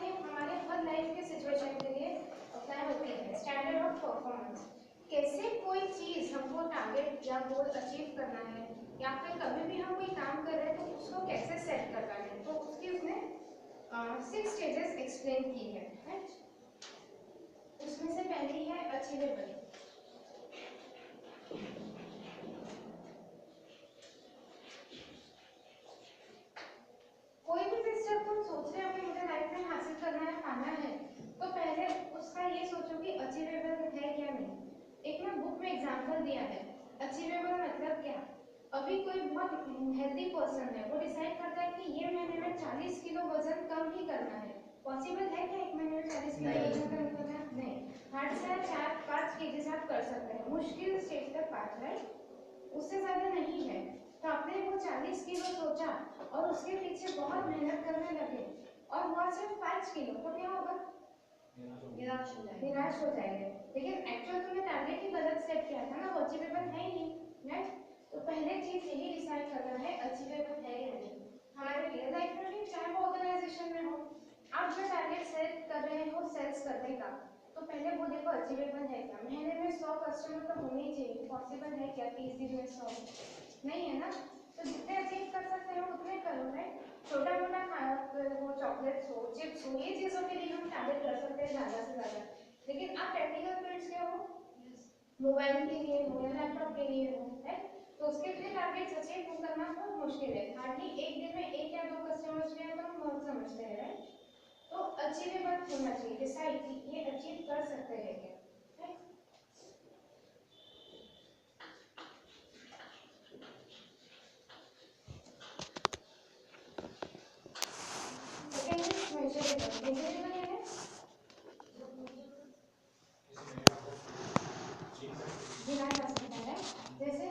बातें हमारे हर लाइफ के सिचुएशन के लिए अप्लाई होती है। स्टैंडर्ड ऑफ परफॉर्मेंस, कैसे कोई चीज़ हमको टारगेट या गोल अचीव करना है, या फिर कभी भी हम कोई काम कर रहे हैं तो उसको कैसे सेट करना है, तो उसकी उसने 6 स्टेजेस एक्सप्लेन की है, राइट। उसमें से पहली है अचीवेबल। कोई भी चीज जब तुम सोच रहे हो कि मुझे लाइफ में हासिल करना है, पाना है, तो पहले उसका ये सोचो कि अचीवेबल है क्या नहीं। एक ना बुक में एग्जांपल दिया है, अचीवेबल मतलब क्या। अभी कोई बहुत हेल्दी पर्सन है, वो डिसाइड करता है कि ये महीने में 40 किलो वजन कम ही करना है। पॉसिबल है क्या एक महीने में 40 किलो वजन कम करना? नहीं। हार्ड से 4-5 केजी आप कर सकते हैं, मुश्किल स्टेज तक 5, राइट, उससे ज्यादा नहीं है। तो आपने वो 40 किलो सोचा और उसके पीछे बहुत मेहनत करने लगे और हुआ सिर्फ 5 किलो, तो क्या होगा? निराश हो जाएंगे। लेकिन एक्चुअल तुमने टारगेट ही गलत सेट किया था ना, वो अचीवेबल है ही नहीं, राइट। तो पहले चीज यही डिसाइड करना है अचीवेबल है या नहीं। हमारे रियल लाइफ में भी, चाहे वो ऑर्गेनाइजेशन में हो, आप जो टारगेट सेट कर रहे हो सेल्स करने का, तो पहले वो देखो अचीवेबल है क्या। महीने में 100 कस्टमर तो होने ही चाहिए, पॉसिबल है क्या 30 दिन में 100? नहीं है ना। तो जितने अचीव कर सकते हो उतने करो, राइट। छोटा मोटा वो चॉकलेट्स हो, चिप्स हो, ये चीज़ों के लिए हम टारगेट कर सकते हैं ज़्यादा से ज़्यादा। लेकिन आप टेक्निकल फील्ड्स के हो, मोबाइल के लिए हो या लैपटॉप के लिए हो, राइट, तो उसके लिए टारगेट्स अचीव करना बहुत मुश्किल है। हार्डली एक दिन में 1 या 2 कस्टमर्स भी हैं तो हम बहुत समझते हैं, राइट। तो अचीवेबल होना चाहिए, डिसाइड कि ये अचीव कर सकते हैं क्या, राइट। गिना जा सकता है, जैसे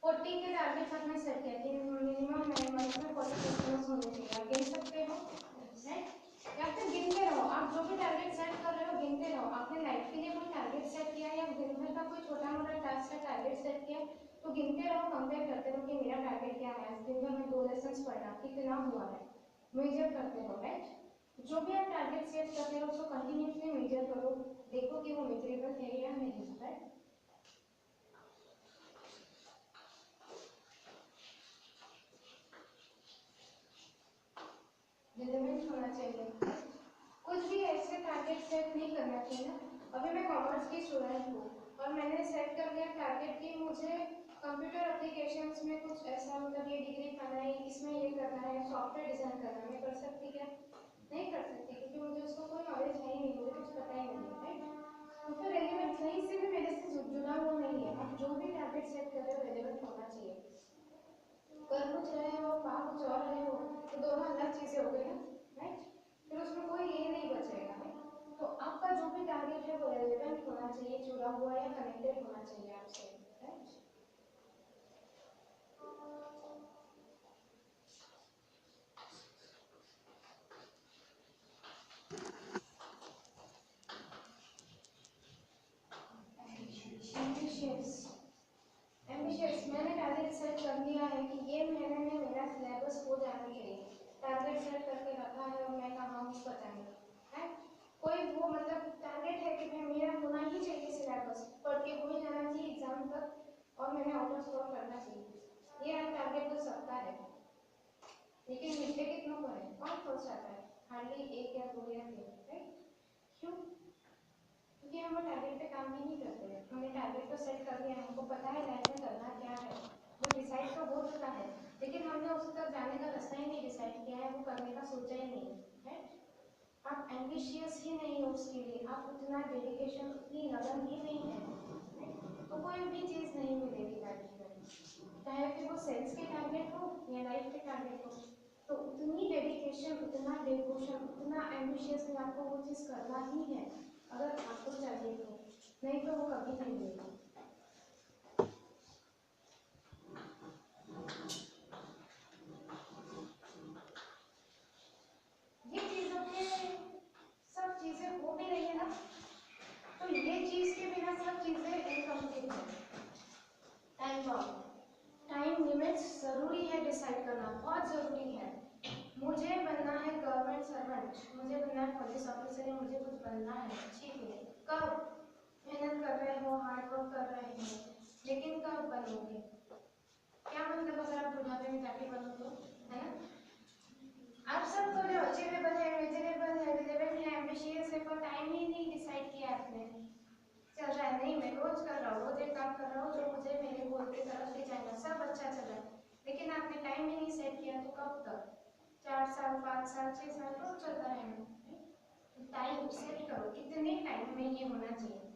40 के टारगेट आपने सेट किया कि मिनिमम 9 मंथ में 40 कस्टमर्स होने चाहिए, आप गिन सकते हो, राइट। या फिर गिनते रहो, आप जो भी टारगेट सेट कर रहे हो गिनते रहो। आपने लाइफ के लिए कोई टारगेट सेट किया या दिन भर का कोई छोटा मोटा टास्क का टारगेट सेट किया, तो गिनते रहो, कंपेयर करते रहो कि मेरा टारगेट क्या है, दिन भर में 2 लेसन्स पढ़ना कितना हुआ है, मेजर करते रहो, राइट। जो भी आप टारगेट सेट करते हो उसको कंटिन्यूसली मेजर करो, देखो कि वो मेजरेबल है या नहीं, राइट। रिलेवेंट होना चाहिए, कुछ भी ऐसे टारगेट सेट नहीं करना चाहिए ना। अभी मैं कॉमर्स की स्टूडेंट हूँ और मैंने सेट कर लिया टारगेट कि मुझे कंप्यूटर एप्लीकेशंस में कुछ ऐसा, मतलब ये डिग्री पाना है, इसमें ये करना है, सॉफ्टवेयर डिजाइन करना है, मैं कर सकती क्या? नहीं कर सकती, क्योंकि मुझे उसका कोई नॉलेज है ही नहीं, मुझे कुछ पता ही नहीं, राइट। तो फिर रेलेवेंट कहीं से भी मेरे से जुड़ा हुआ नहीं है। आप जो भी टारगेट सेट कर रहे हो रेलेवेंट होना चाहिए। कर कुछ रहे हो, पा कुछ और रहे हो, तो दोनों अलग चीजें हो गई ना, राइट। फिर उसमें कोई ये नहीं बचेगा, राइट। तो आपका जो भी टारगेट है वो रेलेवेंट होना चाहिए, जुड़ा हुआ या कनेक्टेड होना चाहिए आपसे, राइट। एम्बिशियस, एम्बिशियस मैंने टारगेट सेट कर लिया है कि ये महीने में मेरा सिलेबस हो जाना चाहिए, टारगेट सेट करके रखा है और मैं कहाँ हूँ पता नहीं, राइट। कोई वो मतलब टारगेट है कि भाई मेरा होना ही चाहिए सिलेबस, पढ़ के हो ही जाना चाहिए एग्जाम तक और मैंने आउट ऑफ स्कोर करना चाहिए, ये टारगेट तो सबका है। लेकिन मिलते कितनों को है, कौन फर्स्ट आता है? हार्डली 1 या 2 या 3, राइट। क्यों? क्योंकि हम टारगेट पे काम ही नहीं करते हैं। हमने टारगेट तो सेट कर दिया, हमको पता है लाइफ में करना क्या है, वो डिसाइड तो हो चुका है, लेकिन हमने उस तक जाने का रास्ता ही नहीं डिसाइड किया है, वो करने का सोचा ही नहीं, राइट। आप एम्बिशियस ही नहीं हो उसके लिए, आप उतना डेडिकेशन, उतनी लगन ही नहीं है, तो कोई भी चीज़ नहीं मिलेगी लाइफ में, चाहे फिर वो सेल्स के टारगेट हो या लाइफ के टारगेट हो। तो उतनी डेडिकेशन, उतना डिवोशन, उतना एम्बिशियसली आपको वो चीज़ करना ही है, अगर आपको चाहिए तो, नहीं तो वो कभी नहीं मिलेगी। ये चीज़ों के सब चीज़ें हो भी रही है ना, तो ये चीज़ के बिना सब चीज़ें इनकम्प्लीट है। टाइम बाउंड, टाइम लिमिट्स ज़रूरी है डिसाइड करना, बहुत ज़रूरी है। मुझे बनना है गवर्नमेंट सर्वेंट, स्टूडेंट, मुझे बनना है पुलिस ऑफिसर या मुझे कुछ बनना है, ठीक है, कब? मेहनत कर रहे हो, हार्ड वर्क कर रहे हो, लेकिन कब बनोगे? क्या मतलब अगर आप बुढ़ापे में जाके बनो तो, है ना? आप सब तो जो अचीवेबल है, मेजरेबल है, रिलेवेंट है, एम्बिशियस है, पर टाइम ही नहीं डिसाइड किया आपने। चल रहा है, नहीं मैं रोज कर रहा हूँ, रोज एक काम कर रहा हूँ जो मुझे मेरे गोल की तरफ ले जाएगा, सब अच्छा चल रहा है, लेकिन आपने टाइम ही नहीं सेट किया, तो कब तक? 4 साल, 5 साल, 6 साल रोज चलता रहेगा। टाइम सेट करो, कितने टाइम में ये होना चाहिए।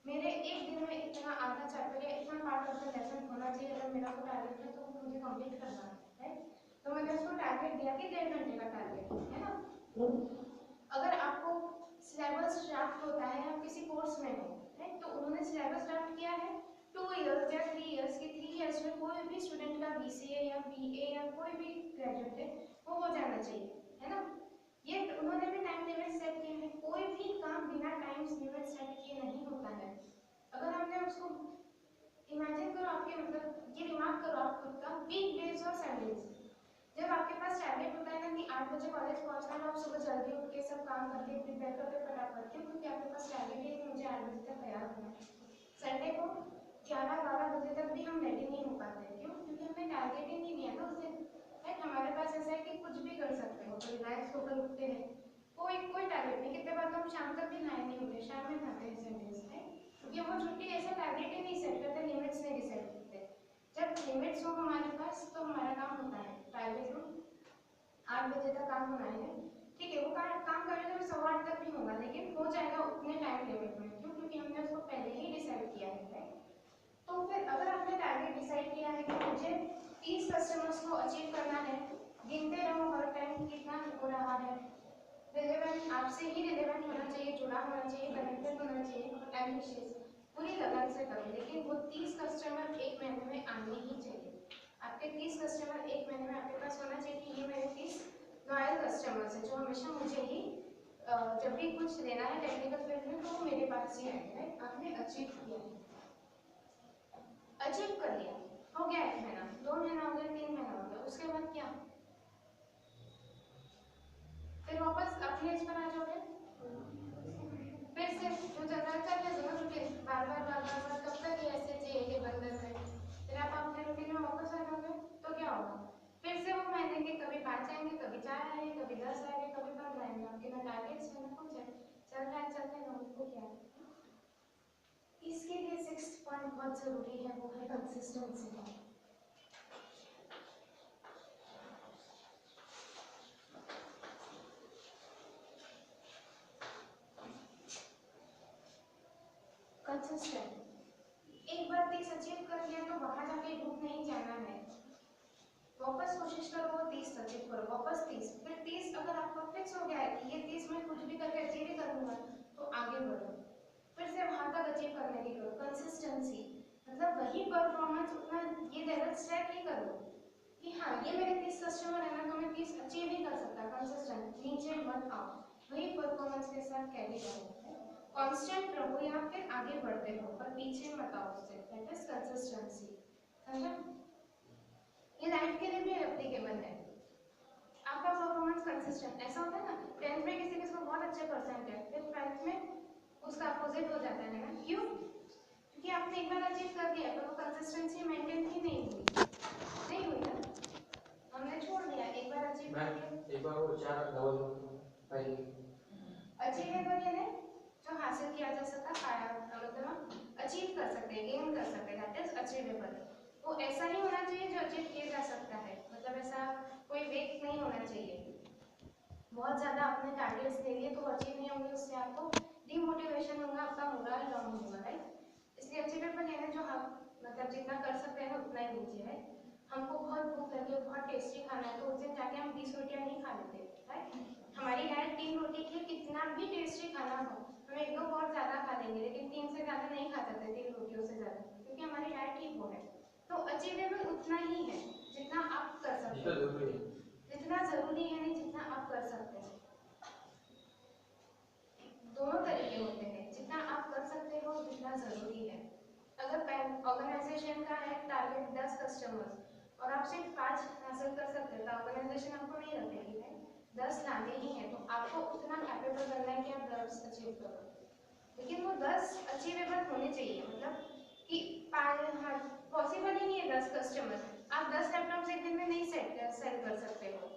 मेरे एक दिन में इतना आधा चैप्टर या इतना पार्ट ऑफ द लेसन होना चाहिए, अगर मेरा को टारगेट है तो मुझे कंप्लीट करना है, तो मैंने उसको टारगेट दिया कि 1.5 घंटे का टारगेट है ना। अगर आपको सिलेबस ड्राफ्ट होता है, आप किसी कोर्स में हो, है तो उन्होंने सिलेबस ड्राफ्ट किया है 2 इयर्स या 3 इयर्स की, 3 इयर्स में कोई भी स्टूडेंट का बीसीए या बीए या कोई भी ग्रेजुएट है वो हो जाना चाहिए, है ना। ये उन्होंने भी टाइम लिमिट सेट किए हैं, कोई भी काम बिना टाइम लिमिट सेट किए नहीं होता है। अगर हमने उसको इमेजिन करो, आपके मतलब ये दिमाग करो आप खुद का, वीक डेज और संडेज, जब आपके पास टारगेट होता है ना कि 8 बजे कॉलेज पहुंचना है, आप सुबह जल्दी उठ के सब काम करके प्रिपेयर करके फटाफट, क्यों? क्योंकि आपके पास टारगेट है कि मुझे 8 बजे तक तैयार होना है। संडे को 11-12 बजे तक भी हम रेडी नहीं हो पाते, क्यों? क्योंकि हमने टारगेट ही नहीं दिया ना उस दिन। हमारे पास ऐसा है कि कुछ भी कर सकते हो, तो रिलैक्स होकर उठते हैं, कोई कोई टारगेट नहीं, कितने बार तो हम शाम तक भी नहाए नहीं होते, शाम में नहाते हैं संडेज में, क्योंकि हम वो छुट्टी ऐसा टारगेट ही नहीं सेट करते, लिमिट्स नहीं डिसाइड करते। जब लिमिट्स हो हमारे पास तो हमारा काम होता है, टारगेट हो 8 बजे तक काम होना है, ठीक है, वो काम करेंगे तो 8:15 तक भी होगा, लेकिन हो जाएगा उतने टाइम लिमिट में, क्यों? क्योंकि हमने उसको पहले ही डिसाइड किया है। तो फिर अगर आपने टारगेट डिसाइड किया है कि मुझे 30 कस्टमर्स को अचीव करना है, गिनते रहो हर टाइम कितना हो रहा है, रिलेवेंट, आपसे ही रिलेवेंट होना चाहिए, जुड़ा होना चाहिए, कनेक्टेड होना चाहिए, एम्बिशियस, पूरी लगन से करो, लेकिन वो 30 कस्टमर एक महीने में आने ही चाहिए। आपके 30 कस्टमर एक महीने में आपके पास होना चाहिए कि ये मेरे 30 लॉयल कस्टमर्स हैं जो हमेशा मुझे ही जब भी कुछ लेना है टेक्निकल फील्ड में तो वो मेरे पास ही आएंगे। आपने अचीव किया है, अचीव कर लिया, हो गया 1 महीना, 2 महीना हो गया, 3 महीना हो गया, उसके बाद क्या? फिर वापस अपने एज पर आ जाओगे, फिर से जो चल रहा है चलने दो, रूटीन बार बार कब तक ये ऐसे ये बंधन है, फिर आप अपने रूटीन में वापस आ जाओगे, तो क्या होगा? फिर से वो महीने के कभी 5 आएंगे, कभी 4 आएंगे, कभी 10 आएंगे, कभी 15 आएंगे, आपके ना टारगेट्स है ना कुछ है, चल रहा है चलने दो, उसको क्या है। इसके लिए 6th पॉइंट बहुत जरूरी है, वो है कंसिस्टेंसी। कंसिस्टेंट, एक बार 30 अचीव कर लिया तो वहां जाके डूब नहीं जाना है, वापस कोशिश करो वो 30 अचीव करो, वापस 30, फिर 30 अगर आपका फिक्स हो गया है कि ये 30 में कुछ भी करके अचीव ही करूंगा, तो आगे बढ़ो, फिर से वहां तक अचीव करने की करो, कंसिस्टेंसी, मतलब वही परफॉर्मेंस उतना ये लेवल सेट ही करो कि हाँ ये मेरे 30 कस्टमर है ना, तो मैं 30 अचीव ही कर सकता, कंसिस्टेंट, नीचे मत आओ, वही परफॉर्मेंस के साथ कैरी करो, कांस्टेंट रहो या फिर आगे बढ़ते हो पर पीछे मत आओ उससे, दैट इज कंसिस्टेंसी, समझा? ये लाइफ के लिए भी एप्लीकेबल है। आपका परफॉर्मेंस कंसिस्टेंट, ऐसा होता है ना 10th में किसी को बहुत अच्छे परसेंट है, फिर 12th में उसका अपोजिट हो जाता है ना, क्यों? क्योंकि आपने एक बार अचीव कर दिया पर वो कंसिस्टेंसी मेंटेन ही नहीं हुई ना, हमने छोड़ दिया, एक बार अचीव कर दिया, एक बार वो 4 डबल भाई अचीवेबल है जो हासिल किया जा सकता पाया, मतलब अचीव कर सकते हैं, गेन कर सकते हैं, दैट इज अचीवेबल। वो ऐसा नहीं होना चाहिए जो अचीव किया जा सकता है, मतलब ऐसा कोई वेट नहीं होना चाहिए, बहुत ज़्यादा आपने टारगेट्स ले लिए तो अचीव नहीं होंगे, उससे आपको डिमोटिवेशन होगा, आपका मोरल डाउन होगा, राइट। इसलिए अचीवेबल है जो हम मतलब जितना कर सकते हैं ना उतना ही लीजिए, राइट। हमको बहुत भूख लगी है, बहुत टेस्टी खाना है, तो उस दिन जाके हम 20 रोटियाँ नहीं खा लेते, राइट। हमारी डाइट 3 रोटी की, कितना भी टेस्टी खाना हो हम 1-2 और ज़्यादा खा लेंगे, लेकिन 3 से ज़्यादा नहीं खा सकते, 3 रोटियों से ज़्यादा, क्योंकि हमारी डाइट ठीक हो है। तो अचीवेबल उतना ही है जितना आप कर सकते हो, जितना जरूरी है नहीं जितना आप कर सकते हैं, दोनों तरीके होते हैं, जितना आप कर सकते हो जितना जरूरी है। अगर ऑर्गेनाइजेशन का है टारगेट 10 कस्टमर्स और आप सिर्फ 5 हासिल कर सकते हो तो ऑर्गेनाइजेशन आपको नहीं रखेगी, राइट। 10 लाने ही है तो आपको उतना कैपेबल करना है कि आप 10 अचीव करो, लेकिन वो 10 अचीवेबल होने चाहिए, मतलब कि हाँ पॉसिबल ही नहीं है 10 कस्टमर, आप 10 लैपटॉप एक दिन में नहीं सेल कर सकते हो,